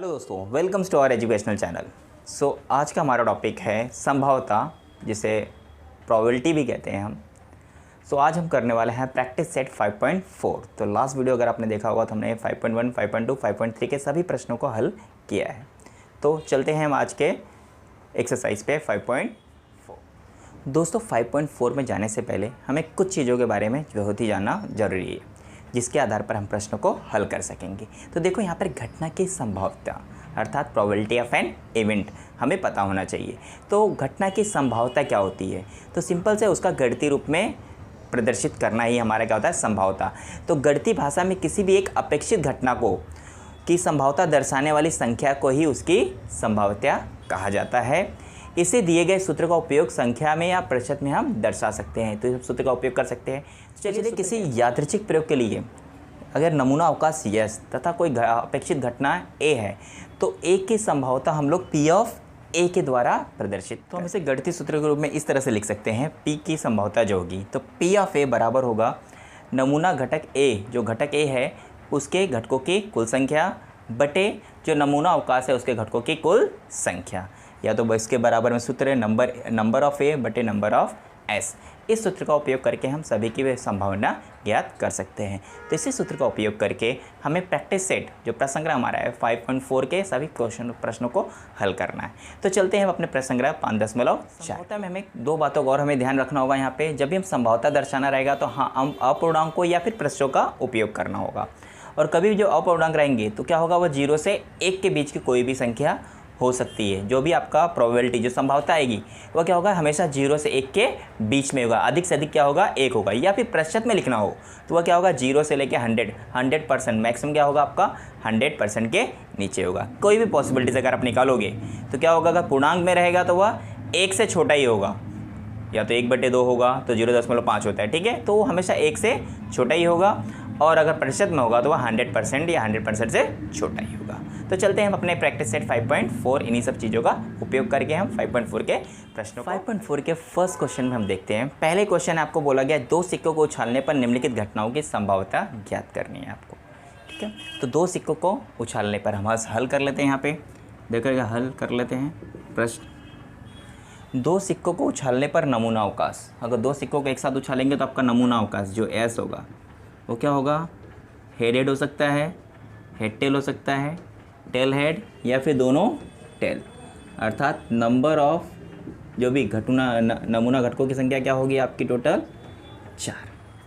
Hello दोस्तों, welcome to our educational channel. आज का हमारा टॉपिक है संभाव्यता, जिसे प्रोबेबिलिटी भी कहते हैं हम। आज हम करने वाले हैं प्रैक्टिस सेट 5.4। तो लास्ट वीडियो अगर आपने देखा होगा तो हमने 5.1, 5.2, 5.3 के सभी प्रश्नों को हल किया है। तो चलते हैं हम आज के एक्सरसाइज पे 5.4। दोस्तों 5.4 में जाने से पहले हमें कुछ चीज़ों के बारे में बहुत ही जानना जरूरी है, जिसके आधार पर हम प्रश्नों को हल कर सकेंगे। तो देखो यहाँ पर घटना की संभाव्यता अर्थात प्रोबेबिलिटी ऑफ एन इवेंट हमें पता होना चाहिए। तो घटना की संभाव्यता क्या होती है? तो सिंपल से उसका गणितीय रूप में प्रदर्शित करना ही हमारा क्या होता है, संभाव्यता। तो गणितीय भाषा में किसी भी एक अपेक्षित घटना को की संभाव्यता दर्शाने वाली संख्या को ही उसकी संभाव्यता कहा जाता है। इसे दिए गए सूत्र का उपयोग संख्या में या प्रतिशत में हम दर्शा सकते हैं। तो इस सूत्र का उपयोग कर सकते हैं। चलिए किसी यादृच्छिक प्रयोग के लिए अगर नमूना अवकाश यस तथा कोई अपेक्षित घटना ए है, तो ए की संभाव्यता हम लोग पी ऑफ ए के द्वारा प्रदर्शित। तो हम इसे गणितीय सूत्र के रूप में इस तरह से लिख सकते हैं। पी की संभाव्यता जो होगी तो पी ऑफ ए बराबर होगा नमूना घटक ए, जो घटक ए है उसके घटकों की कुल संख्या बटे जो नमूना अवकाश है उसके घटकों की कुल संख्या, या तो इसके बराबर में सूत्र है नंबर ऑफ ए बटे नंबर ऑफ एस। इस सूत्र का उपयोग करके हम सभी की संभावना ज्ञात कर सकते हैं। तो इसी सूत्र का उपयोग करके हमें प्रैक्टिस सेट जो प्रसंग्रह हमारा है 5.4 के सभी प्रश्नों को हल करना है। तो चलते हैं हम अपने प्रसंग्रह 5.4। संभाव्यता में हमें दो बातों का और हमें ध्यान रखना होगा। यहाँ पे जब भी हम संभाव्यता दर्शाना रहेगा तो हाँ हम अपूर्णांकों या फिर पृष्ठों का उपयोग करना होगा। और कभी भी जो अपूर्णांक रहेंगे तो क्या होगा, वह 0 से 1 के बीच की कोई भी संख्या हो सकती है। जो भी आपका प्रोबेबिलिटी जो संभाव्यता आएगी वह क्या होगा, हमेशा 0 से 1 के बीच में होगा। अधिक से अधिक क्या होगा, 1 होगा। या फिर प्रतिशत में लिखना हो तो वह क्या होगा, 0 से लेकर 100% मैक्सिमम क्या होगा आपका 100% के नीचे होगा। कोई भी पॉसिबिलिटीज अगर आप निकालोगे तो क्या होगा, अगर पूर्णांक में रहेगा तो वह 1 से छोटा ही होगा, या तो 1/2 होगा तो 0.5 होता है, ठीक है। तो वो हमेशा 1 से छोटा ही होगा। और अगर प्रतिशत में होगा तो वह 100% या 100% से छोटा ही होगा। तो चलते हैं हम अपने प्रैक्टिस सेट 5.4 इन्हीं सब चीज़ों का उपयोग करके हम 5.4 के प्रश्नों 5.4 के फर्स्ट क्वेश्चन में हम देखते हैं। पहले क्वेश्चन आपको बोला गया 2 सिक्कों को उछालने पर निम्नलिखित घटनाओं की संभाव्यता ज्ञात करनी है आपको, ठीक है। तो 2 सिक्कों को उछालने पर हम हल कर लेते हैं। यहाँ पे देखिएगा, हल कर लेते हैं प्रश्न। 2 सिक्कों को उछालने पर नमूना अवकाश, अगर 2 सिक्कों को एक साथ उछालेंगे तो आपका नमूना अवकाश जो एस होगा वो क्या होगा, हेड हो सकता है, हेड टेल हो सकता है, टेल हेड या फिर दोनों टेल। अर्थात नंबर ऑफ जो भी नमूना घटकों की संख्या क्या होगी आपकी टोटल 4,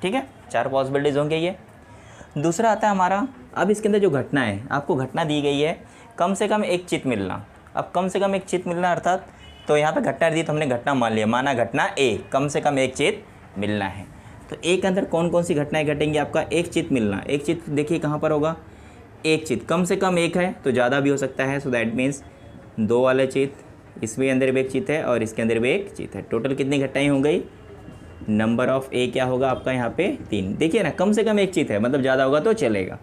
ठीक है। 4 पॉसिबिलिटीज़ होंगे ये। दूसरा आता है हमारा, अब इसके अंदर जो घटना है, आपको घटना दी गई है कम से कम एक चित्त मिलना। अब कम से कम एक चित्त मिलना अर्थात तो यहाँ पे घटना दी तो हमने घटना मान लिया, माना घटना ए, कम से कम एक चित्त मिलना है। तो ए के अंदर कौन कौन सी घटनाएं घटेंगी, आपका एक चित्त मिलना। एक चित्त देखिए कहाँ पर होगा, एक चित्त कम से कम एक है तो ज़्यादा भी हो सकता है। सो दैट मीन्स 2 वाले चित्त, इसमें अंदर भी एक चित्त है और इसके अंदर भी एक चित्त है। टोटल कितनी घटनाएं हो गई, नंबर ऑफ ए क्या होगा आपका यहाँ पे 3। देखिए ना, कम से कम एक चित्त है, मतलब ज़्यादा होगा तो चलेगा।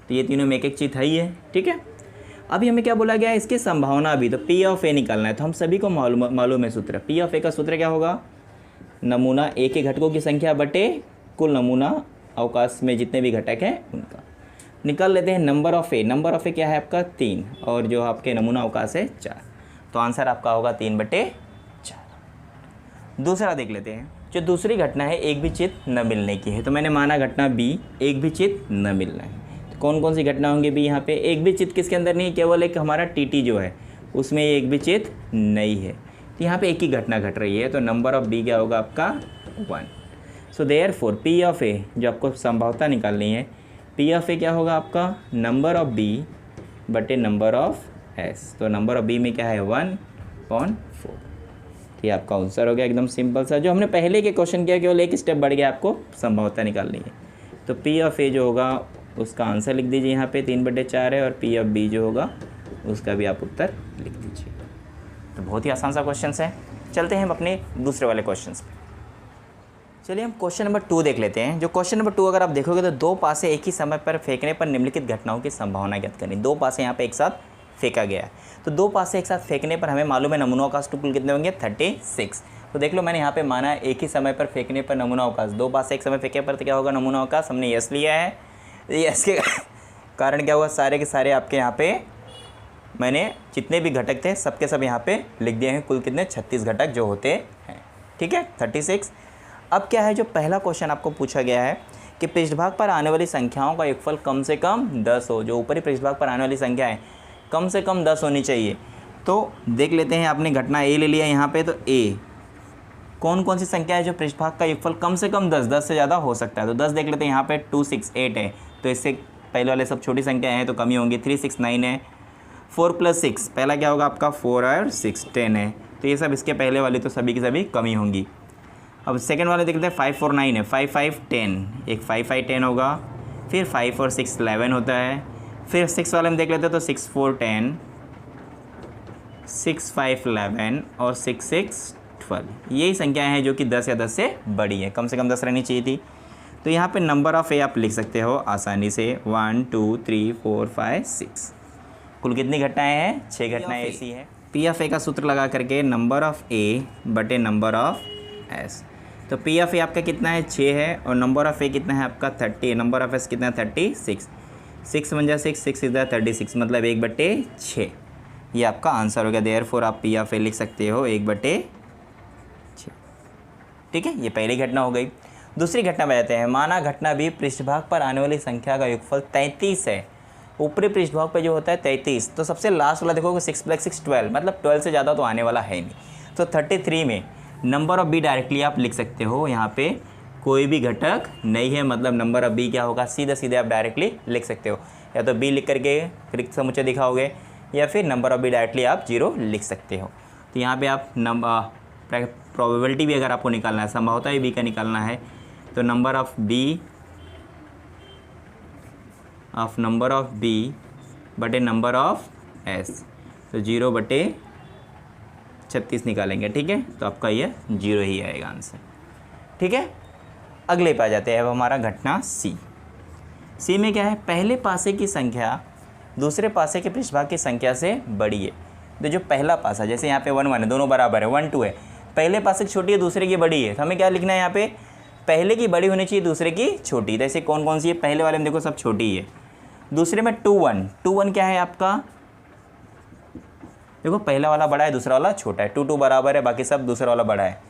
तो ये तीनों में एक चित्त है ही है, ठीक है। अभी हमें क्या बोला गया है, इसकी संभावना भी, तो पी ऑफ ए निकालना है। तो हम सभी को मालूम है सूत्र, पी ऑफ ए का सूत्र क्या होगा, नमूना ए के घटकों की संख्या बटे कुल नमूना अवकाश में जितने भी घटक हैं उनका। निकाल लेते हैं number of A. Number of A क्या है आपका 3 और जो आपके नमूना अवकाश है 4। तो आंसर आपका होगा 3/4। दूसरा देख लेते हैं, जो दूसरी घटना है एक भी चित्त न मिलने की है। तो मैंने माना घटना बी, एक भी चित्त न मिलना है। तो कौन कौन सी घटना होंगी भी यहाँ पे, एक भी चित्त किसके अंदर नहीं, केवल एक हमारा टीटी जो है उसमें एक भी चित्त नहीं है। तो यहाँ पे एक ही घटना घट रही है। तो नंबर ऑफ बी क्या होगा आपका 1। So therefore P of A जो आपको संभाव्यता निकालनी है, पी ऑफ ए क्या होगा आपका नंबर ऑफ बी बटे नंबर ऑफ एस। तो नंबर ऑफ बी में क्या है 1/4। ये आपका आंसर हो गया, एकदम सिंपल सा। जो हमने पहले के क्वेश्चन किया केवल एक स्टेप बढ़ गया, आपको संभाव्यता निकालनी है। तो पी ऑफ ए जो होगा उसका आंसर लिख दीजिए, यहाँ पे 3/4 है। और पी ऑफ बी जो होगा उसका भी आप उत्तर लिख दीजिए। तो बहुत ही आसान सा क्वेश्चन है। चलते हैं हम अपने दूसरे वाले क्वेश्चन पे। चलिए हम क्वेश्चन नंबर 2 देख लेते हैं। जो क्वेश्चन नंबर 2 अगर आप देखोगे तो 2 पासे एक ही समय पर फेंकने पर निम्नलिखित घटनाओं की संभावना ज्ञात करनी। 2 पासे यहाँ पे एक साथ फेंका गया है। तो 2 पासे एक साथ फेंकने पर हमें मालूम है नमूना अवकाश कुल कितने होंगे 36। तो देख लो, मैंने यहाँ पे माना एक ही समय पर फेंकने पर नमूना अवकाश, 2 पासे एक समय फेंके पर तो क्या होगा नमूना अवकाश, हमने यस लिया है। यस के कारण क्या हुआ, सारे के सारे आपके यहाँ पे मैंने जितने भी घटक थे सबके सब यहाँ पे लिख दिए हैं, कुल कितने 36 घटक जो होते हैं, ठीक है 36। अब क्या है, जो पहला क्वेश्चन आपको पूछा गया है कि पृष्ठभाग पर आने वाली संख्याओं का योगफल कम से कम 10 हो। जो ऊपरी पृष्ठभाग पर आने वाली संख्या है कम से कम 10 होनी चाहिए। तो देख लेते हैं, आपने घटना ए ले लिया यहाँ पे, तो ए कौन कौन सी संख्या है जो पृष्ठभाग का योगफल कम से कम 10 से ज़्यादा हो सकता है। तो 10 देख लेते हैं, यहाँ पे 2 6 8 है, तो इससे पहले वाले सब छोटी संख्या हैं तो कमी होंगी। 3 6 9 है, 4 + 6 पहला क्या होगा आपका 4 और 6 10 है, तो ये सब इसके पहले वाले तो सभी की सभी कमी होंगी। अब सेकंड वाले देख लेते हैं, 5 4 9 है, 5 5 10, एक 5 5 10 होगा, फिर 5 और 6 11 होता है, फिर 6 वाले में देख लेते हैं तो 6 4 10, 6 5 11 और 6 6 12। यही संख्याएं हैं जो कि 10 या 10 से बड़ी है, कम से कम 10 रहनी चाहिए थी। तो यहाँ पे नंबर ऑफ़ ए आप लिख सकते हो आसानी से 1 2 3 4 5 6। कुल कितनी घटनाएं हैं, 6 घटनाएं ऐसी हैं। पी ऑफ ए का सूत्र लगा करके नंबर ऑफ़ ए बटे नंबर ऑफ़ एस। तो पी ऑफ ए आपका कितना है 6 है, और नंबर ऑफ़ ए कितना है आपका 30, नंबर ऑफ़ एस कितना है 36। 6 × 6 6 इज़ 36, मतलब 1/6। ये आपका आंसर हो गया। देयरफॉर आप पी ऑफ ए लिख सकते हो 1/6। ठीक है, ये पहली घटना हो गई। दूसरी घटना में जाते हैं। माना घटना भी पृष्ठभाग पर आने वाली संख्या का योगफल 33 है। ऊपरी पृष्ठभाग पे जो होता है 33, तो सबसे लास्ट वाला देखोगे 6 + 6 12, मतलब 12 से ज़्यादा तो आने वाला है नहीं। तो 33 में नंबर ऑफ बी डायरेक्टली आप लिख सकते हो। यहाँ पे कोई भी घटक नहीं है, मतलब नंबर ऑफ बी क्या होगा, सीधे सीधे आप डायरेक्टली लिख सकते हो। या तो बी लिख करके रिक्त समुच्चय दिखाओगे, या फिर नंबर ऑफ बी डायरेक्टली आप 0 लिख सकते हो। तो यहाँ पे आप प्रोबेबिलिटी भी अगर आपको निकालना है, संभवता भी बी का निकालना है, तो नंबर ऑफ बी बटे नंबर ऑफ एस, तो 0/36 निकालेंगे। ठीक है, तो आपका ये 0 ही आएगा आंसर। ठीक है, अगले पे आ जाते हैं। अब हमारा घटना सी में क्या है, पहले पासे की संख्या दूसरे पासे के पृष्ठभाग की संख्या से बड़ी है। तो जो पहला पासा, जैसे यहाँ पे 1 1 है, दोनों बराबर है, 1 2 है, पहले पासे की छोटी है, दूसरे की बड़ी है, तो हमें क्या लिखना है यहाँ पे, पहले की बड़ी होनी चाहिए, दूसरे की छोटी। जैसे कौन कौन सी है, पहले वाले में देखो सब छोटी ही है। दूसरे में 2 1, 2 1 क्या है आपका, देखो पहला वाला बड़ा है, दूसरा वाला छोटा है, 2 2 बराबर है, बाकी सब दूसरा वाला बड़ा है।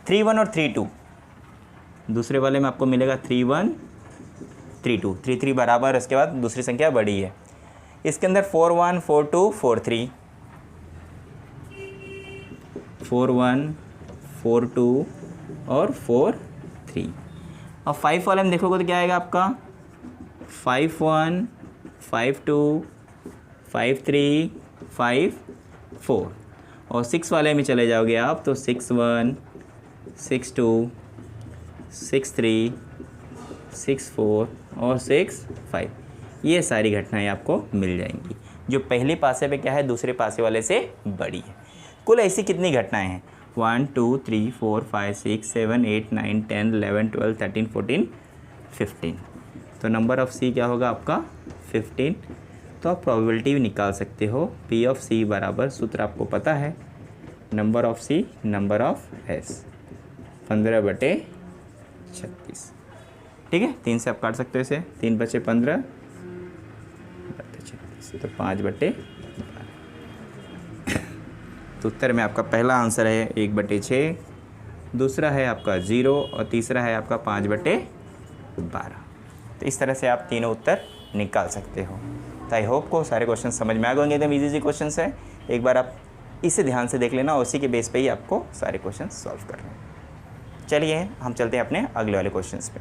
3 1 और 3 2, दूसरे वाले में आपको मिलेगा 3 1 3 2, 3 3 बराबर है, उसके बाद दूसरी संख्या बड़ी है। इसके अंदर 4 1 4 2 4 3, 4 1 4 2 और 4 3। और 5 वाले में देखोगे तो क्या आएगा आपका, 5 1 5 2 5 3 5 4। और 6 वाले में चले जाओगे आप तो 6 1 6 2 6 3 6 4 और 6 5। ये सारी घटनाएं आपको मिल जाएंगी जो पहले पासे पे क्या है, दूसरे पासे वाले से बड़ी है। कुल ऐसी कितनी घटनाएं हैं, 1 2 3 4 5 6 7 8 9 10 11 12 13 14 15। तो नंबर ऑफ़ सी क्या होगा आपका 15। तो आप प्रोबेबिलिटी भी निकाल सकते हो। पी ऑफ सी बराबर, सूत्र आपको पता है, number of C number of S, 15/36। ठीक है, 3 से आप काट सकते हो इसे, 3 बचे 15 बटे 36, तो 5/12। तो उत्तर में आपका पहला आंसर है 1/6, दूसरा है आपका 0 और तीसरा है आपका 5/12। तो इस तरह से आप तीनों उत्तर निकाल सकते हो। तो आई होप को सारे क्वेश्चन समझ में आ गए होंगे। एकदम ईजी क्वेश्चन है, एक बार आप इसे ध्यान से देख लेना, उसी के बेस पे ही आपको सारे क्वेश्चन सॉल्व करने हैं। चलिए हम चलते हैं अपने अगले वाले क्वेश्चंस पे।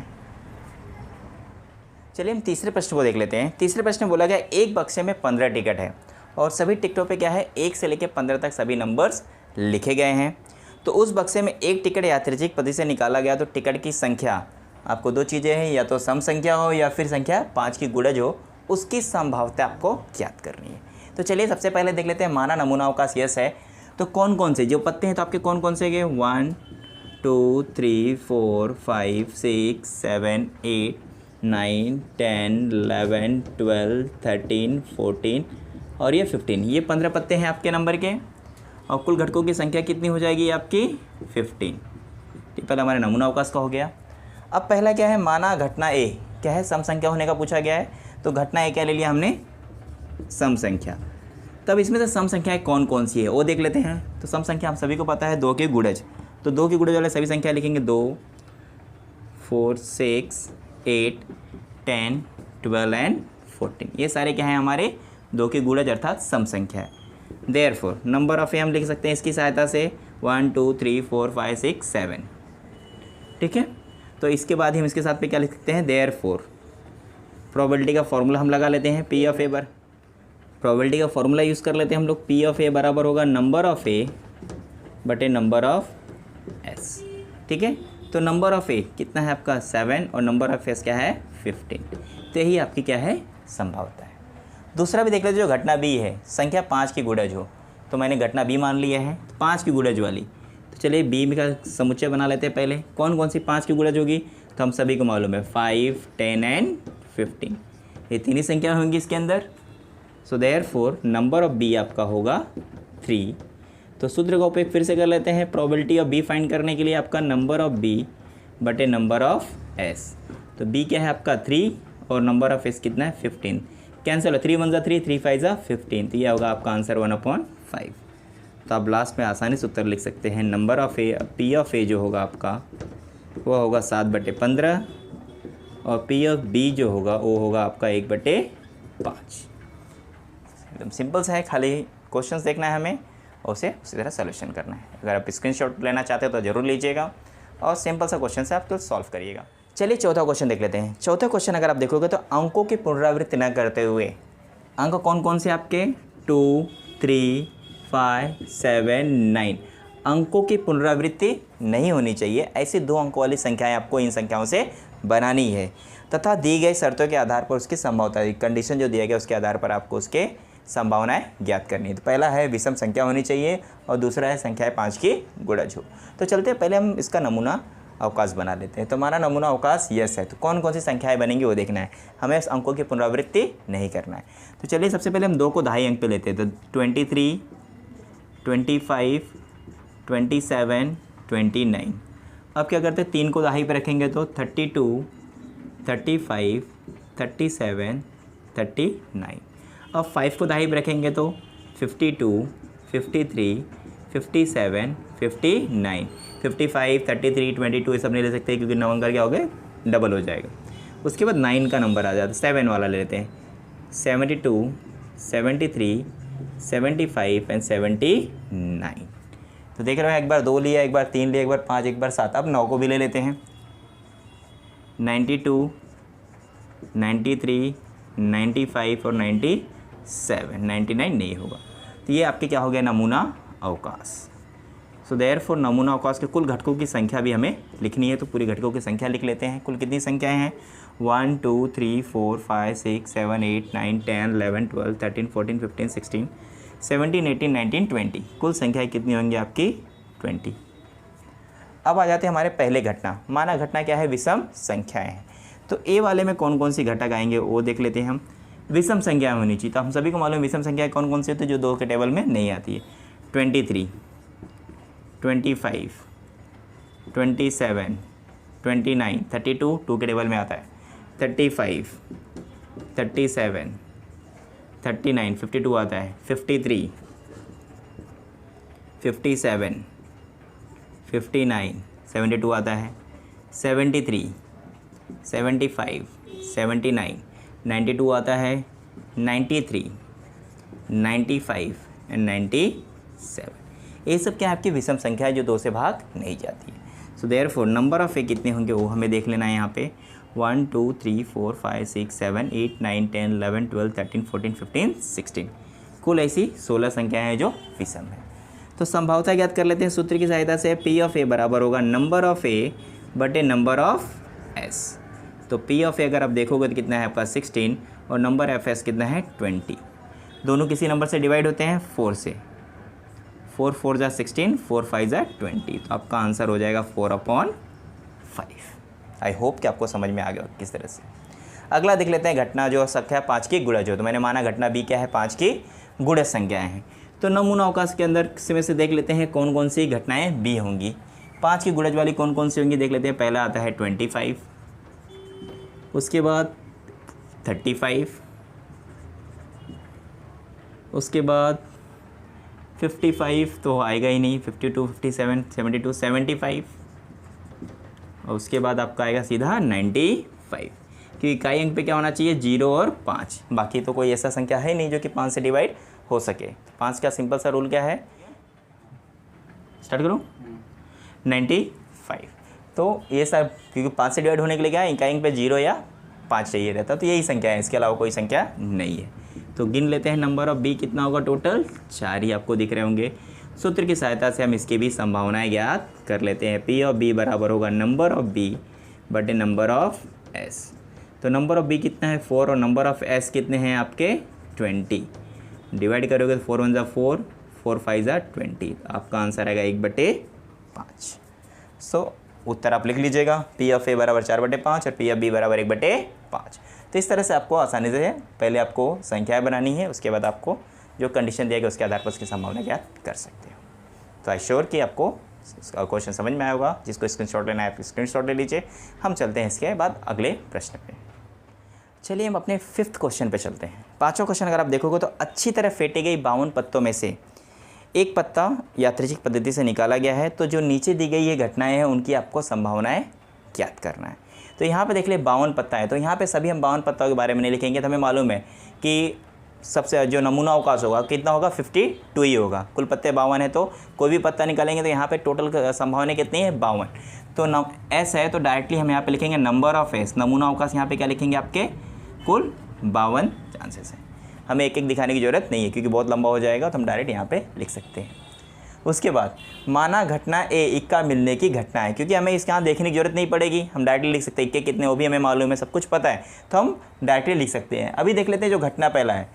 चलिए हम तीसरे प्रश्न को देख लेते हैं। तीसरे प्रश्न में बोला गया एक बक्से में 15 टिकट है और सभी टिकटों पे क्या है, 1 से लेकर 15 तक सभी नंबर्स लिखे गए हैं। तो उस बक्से में एक टिकट यादृच्छिक पद्धति से निकाला गया, तो टिकट की संख्या आपको 2 चीज़ें हैं, या तो सम संख्या हो या फिर संख्या 5 की गुणज हो, उसकी संभाव्यता आपको ज्ञात करनी है। तो चलिए सबसे पहले देख लेते हैं। माना नमूना अवकाश यस है, तो कौन कौन से जो पत्ते हैं तो आपके कौन कौन से गए, 1 2 3 4 5 6 7 8 9 10 11 12 13 14 और ये 15, ये 15 पत्ते हैं आपके नंबर के। और कुल घटकों की संख्या कितनी हो जाएगी आपकी 15। ठीक, पहले हमारे नमूना अवकाश का हो गया। अब पहला क्या है, माना घटना ए क्या है, सम संख्या होने का पूछा गया है। तो घटना ए क्या ले लिया हमने, सम संख्या। तब इसमें से सम संख्याएं कौन कौन सी है वो देख लेते हैं। तो सम संख्या हम सभी को पता है 2 के गुणज, तो 2 के गुणज वाले सभी संख्या लिखेंगे 2, 4, 6, 8, 10, 12 एंड 14। ये सारे क्या हैं हमारे 2 के गुणज अर्थात सम संख्या है। देयरफॉर नंबर ऑफ ए हम लिख सकते हैं इसकी सहायता से 1, 2, 3, 4, 5, 6, 7। ठीक है, तो इसके बाद ही हम इसके साथ पे क्या लिख सकते हैं, देयरफॉर प्रोबेबिलिटी का फॉर्मूला हम लगा लेते हैं पी ऑफ ए पर। प्रोबेबिलिटी का फॉर्मूला यूज़ कर लेते हैं हम लोग। पी ऑफ ए बराबर होगा नंबर ऑफ ए बटे नंबर ऑफ एस। ठीक है, तो नंबर ऑफ ए कितना है आपका 7 और नंबर ऑफ एस क्या है 15। तो यही आपकी क्या है संभावना है। दूसरा भी देख लेते जो घटना बी है, संख्या 5 की गुणज हो, तो मैंने घटना बी मान लिया है 5 की गुणज वाली। तो चलिए बी का समुच्चय बना लेते हैं पहले। कौन कौन सी 5 की गुणज होगी, तो हम सभी को मालूम है 5, 10 एंड 15। ये 3 ही संख्या होंगी इसके अंदर। So therefore number of B आपका होगा 3। तो सूत्र का उपयोग फिर से कर लेते हैं। प्रोबेबिलिटी ऑफ बी फाइंड करने के लिए आपका नंबर ऑफ बी बटे नंबर ऑफ एस। तो बी क्या है आपका 3 और नंबर ऑफ एस कितना है 15। कैंसिल हो, 3 1 जा 3, 3 5 जा 15। तो यह होगा आपका आंसर 1/5। तो आप लास्ट में आसानी से उत्तर लिख सकते हैं। Number of A P of A जो होगा आपका वो होगा 7/15 और पी ऑफ बी जो होगा वो होगा आपका 1/5। एकदम सिंपल सा है, खाली क्वेश्चंस देखना है हमें और उसे उसी तरह सोल्यूशन करना है। अगर आप स्क्रीनशॉट लेना चाहते हो तो ज़रूर लीजिएगा और सिंपल सा क्वेश्चन से आप तो सॉल्व करिएगा। चलिए चौथा क्वेश्चन देख लेते हैं। चौथा क्वेश्चन अगर आप देखोगे तो अंकों की पुनरावृत्ति न करते हुए, अंक कौन कौन से आपके 2, 3, 5, 7, 9 अंकों की पुनरावृत्ति नहीं होनी चाहिए। ऐसी 2 अंकों वाली संख्याएं आपको इन संख्याओं से बनानी है तथा दी गई शर्तों के आधार पर उसकी संभावना, कंडीशन जो दिया गया उसके आधार पर आपको उसके संभावनाएं ज्ञात करनी है। तो पहला है विषम संख्या होनी चाहिए और दूसरा है संख्याएं 5 की गुणज हो। तो चलते हैं पहले हम इसका नमूना अवकाश बना लेते हैं। तो हमारा नमूना अवकाश यस है, तो कौन कौन सी संख्याएं बनेंगी वो देखना है हमें, उस अंकों की पुनरावृत्ति नहीं करना है। तो चलिए सबसे पहले हम 2 को 2.5 अंक पे लेते हैं। तो 23, 25, 27, 29। अब क्या करते हैं 3 को 2.5 पे रखेंगे तो 32, 35, 37, 39। अब 5 को 2.5 पे रखेंगे तो 52, 53, 57, 59, 55, 33, 22 ये सब नहीं ले सकते क्योंकि 9 अंक क्या हो गए डबल हो जाएगा। उसके बाद 9 का नंबर आ जाता है, 7 वाला ले लेते हैं। 72, 73, 75 एंड 79। तो देख रहे हो एक बार 2 लिया, एक बार 3 लिया, एक बार 5, एक बार 7। अब 9 को भी ले लेते हैं। 92, 93, 95 और 97, 99 नहीं होगा। तो ये आपके क्या हो गया नमूना अवकाश। सो देयरफॉर नमूना अवकाश के कुल घटकों की संख्या भी हमें लिखनी है। तो पूरी घटकों की संख्या लिख लेते हैं। कुल कितनी संख्याएं हैं 1 2 3 4 5 6 7 8 9 10 11 12 13 14 15 16 17 18 19 20। कुल संख्याएं कितनी होंगी आपकी 20। अब आ जाते हैं हमारे पहले घटना। माना घटना क्या है विषम संख्याएं हैं। तो ए वाले में कौन कौन सी घटक आएंगे वो देख लेते हैं हम। विषम संख्याएं होनी चाहिए। तो हम सभी को मालूम विषम संख्याएं कौन कौन सी होती है जो 2 के टेबल में नहीं आती है। 23, 25, 27, 29, 32 2 के टेबल में आता है। 35, 37, 39 52 आता है। 53, 57, 59 72 आता है। 73, 75, 79 92 आता है। 93, 95 एंड 97। ये सब क्या है आपकी विषम संख्या है जो 2 से भाग नहीं जाती है। सो देयरफॉर नंबर ऑफ ए कितने होंगे वो हमें देख लेना है यहाँ पे। 1 2 3 4 5 6 7 8 9 10 11 12 13 14 15 16। कुल ऐसी 16 संख्याएं हैं जो विषम है। तो संभावना ज्ञात कर लेते हैं सूत्र की सहायता से। पी ऑफ ए बराबर होगा नंबर ऑफ ए बटे नंबर ऑफ एस। तो पी ऑफ ए अगर आप देखोगे तो कितना है आपका 16 और नंबर ऑफ एस कितना है 20। दोनों किसी नंबर से डिवाइड होते हैं 4 से। 4 4 जा 16, 4 5 जा 20। तो आपका आंसर हो जाएगा 4/5। आई होप कि आपको समझ में आ गया किस तरह से। अगला देख लेते हैं घटना जो संख्या 5 की गुणज हो। तो मैंने माना घटना बी क्या है 5 की गुणज संख्याएं हैं। तो नमूना अवकाश के अंदर में से देख लेते हैं कौन कौन सी घटनाएं बी होंगी। 5 की गुणज वाली कौन कौन सी होंगी देख लेते हैं। पहला आता है 25, उसके बाद 35, उसके बाद 55 तो आएगा ही नहीं, 52, 57, 72, 75 और उसके बाद आपका आएगा सीधा 95, क्योंकि इकाई अंक पे क्या होना चाहिए 0 और 5। बाकी तो कोई ऐसा संख्या है नहीं जो कि 5 से डिवाइड हो सके। 5 का सिंपल सा रूल क्या है, स्टार्ट करूँ 95। तो ये सब क्योंकि 5 से डिवाइड होने के लिए क्या है इकाई अंक पे 0 या 5 चाहिए रहता, तो यही संख्या है, इसके अलावा कोई संख्या नहीं है। तो गिन लेते हैं नंबर ऑफ बी कितना होगा, टोटल 4 ही आपको दिख रहे होंगे। सूत्र की सहायता से हम इसकी भी संभावनाएं ज्ञात कर लेते हैं। पी ऑफ बी बराबर होगा नंबर ऑफ बी बटे नंबर ऑफ एस। तो नंबर ऑफ बी कितना है 4 और नंबर ऑफ एस कितने हैं आपके 20। डिवाइड करोगे तो 4 1 ज़ा 4, 4 5 ज़ा 20, आपका आंसर आएगा 1/5। सो उत्तर आप लिख लीजिएगा, पी ऑफ ए बराबर 4/5 और पी ऑफ बी बराबर 1/5। तो इस तरह से आपको आसानी से पहले आपको संख्याएं बनानी है, उसके बाद आपको जो कंडीशन दिया गया उसके आधार पर उसकी संभावना ज्ञात कर सकते हो। तो आई श्योर कि आपको क्वेश्चन समझ में आया होगा। जिसको स्क्रीनशॉट लेना है आप स्क्रीनशॉट ले लीजिए। हम चलते हैं इसके बाद अगले प्रश्न पे। चलिए हम अपने 5th क्वेश्चन पे चलते हैं। 5वां क्वेश्चन अगर आप देखोगे तो अच्छी तरह फेंटी गई 52 पत्तों में से एक पत्ता यादृच्छिक पद्धति से निकाला गया है। तो जो नीचे दी गई ये घटनाएं हैं उनकी आपको संभावनाएं ज्ञात करना है। तो यहाँ पे देख ले 52 पत्ता है, तो यहाँ पे सभी हम 52 पत्तों के बारे में नहीं लिखेंगे। तो हमें मालूम है कि सबसे जो नमूना अवकाश होगा कितना होगा 52 ही होगा। कुल पत्ते 52 है, तो कोई भी पत्ता निकालेंगे तो यहाँ पे टोटल संभावना कितनी है 52। तो एस है तो डायरेक्टली हम यहाँ पे लिखेंगे नंबर ऑफ एस। नमूना अवकाश यहाँ पे क्या लिखेंगे आपके कुल 52 चांसेस है। हमें एक एक दिखाने की ज़रूरत नहीं है क्योंकि बहुत लंबा हो जाएगा, तो हम डायरेक्ट यहाँ पे लिख सकते हैं। उसके बाद माना घटना ए इक्का मिलने की घटना है, क्योंकि हमें इसके यहाँ देखने की जरूरत नहीं पड़ेगी, हम डायरेक्टली लिख सकते हैं। इक्के कितने वो भी हमें मालूम है, सब कुछ पता है, तो हम डायरेक्टली लिख सकते हैं। अभी देख लेते हैं जो घटना पहला है।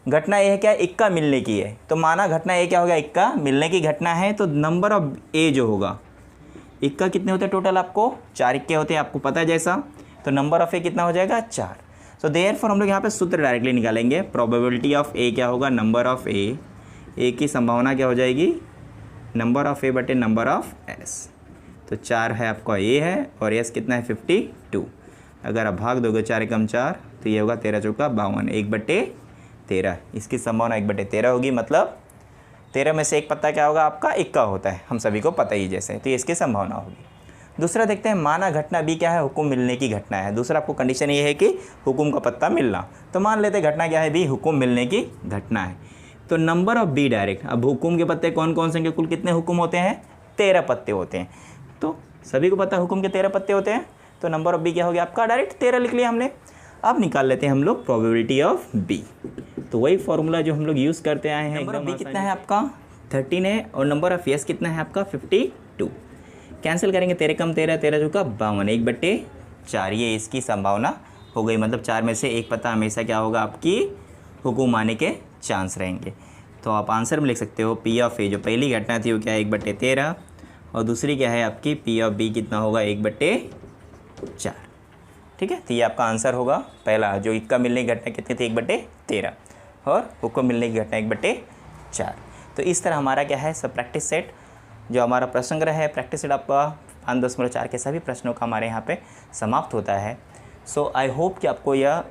घटना ए है क्या, इक्का मिलने की है। तो माना घटना ए क्या हो गया, इक्का मिलने की घटना है। तो नंबर ऑफ ए जो होगा, इक्का कितने होते हैं टोटल, आपको 4 इक्के होते हैं, आपको पता है जैसा। तो नंबर ऑफ ए कितना हो जाएगा 4। तो देयरफॉर हम लोग यहाँ पे सूत्र डायरेक्टली निकालेंगे। प्रोबेबिलिटी ऑफ ए क्या होगा, नंबर ऑफ ए की संभावना क्या हो जाएगी नंबर ऑफ ए बटे नंबर ऑफ एस। तो 4 है आपका ए है और एस कितना है 52। अगर आप भाग दोगे 4 एकम 4 तो ये होगा 13 चौका 52, 1/13। इसकी संभावना 1/13 होगी, मतलब 13 में से एक पत्ता क्या होगा आपका इक्का होता है, हम सभी को पता ही जैसे। तो ये इसकी संभावना होगी। दूसरा देखते हैं, माना घटना बी क्या है, हुक्म मिलने की घटना है। दूसरा आपको कंडीशन ये है कि हुक्म का पत्ता मिलना। तो मान लेते हैं घटना क्या है बी, हुक्म मिलने की घटना है। तो नंबर ऑफ बी डायरेक्ट, अब हुक्म के पत्ते कौन कौन से, कुल कितने हुक्म होते हैं 13 पत्ते होते हैं। तो सभी को पता है हुक्म के 13 पत्ते होते हैं। तो नंबर ऑफ बी क्या हो गया आपका, डायरेक्ट 13 लिख लिया हमने। अब निकाल लेते हैं हम लोग प्रोबेबिलिटी ऑफ बी। तो वही फॉर्मूला जो हम लोग यूज़ करते आए हैं। नंबर ऑफ बी कितना है आपका 13 है और नंबर ऑफ एस कितना है आपका 52। कैंसिल करेंगे 13 कम 13, 13 चौका 52, 1/4। ये इसकी संभावना हो गई, मतलब 4 में से एक पत्ता हमेशा क्या होगा आपकी हुक्म आने के चांस रहेंगे। तो आप आंसर में लिख सकते हो पी ऑफ ए जो पहली घटना थी वो क्या है 1/13 और दूसरी क्या है आपकी पी ऑफ बी कितना होगा 1/4। ठीक है, तो ये आपका आंसर होगा। पहला जो इक्का मिलने की घटना कितनी थी 1/13 और हुक्म मिलने की घटना 1/4। तो इस तरह हमारा क्या है सब प्रैक्टिस सेट जो हमारा प्रश्न संग्रह है, प्रैक्टिस सेट आपका 5.4 के सभी प्रश्नों का हमारे यहाँ पे समाप्त होता है। सो आई होप कि आपको यह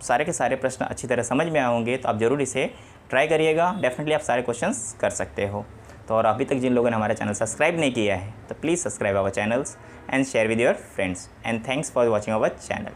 सारे के सारे प्रश्न अच्छी तरह समझ में आए होंगे। तो आप ज़रूर इसे ट्राई करिएगा, डेफिनेटली आप सारे क्वेश्चंस कर सकते हो। तो और अभी तक जिन लोगों ने हमारा चैनल सब्सक्राइब नहीं किया है तो please subscribe our channels and share with your friends and thanks for watching our channel.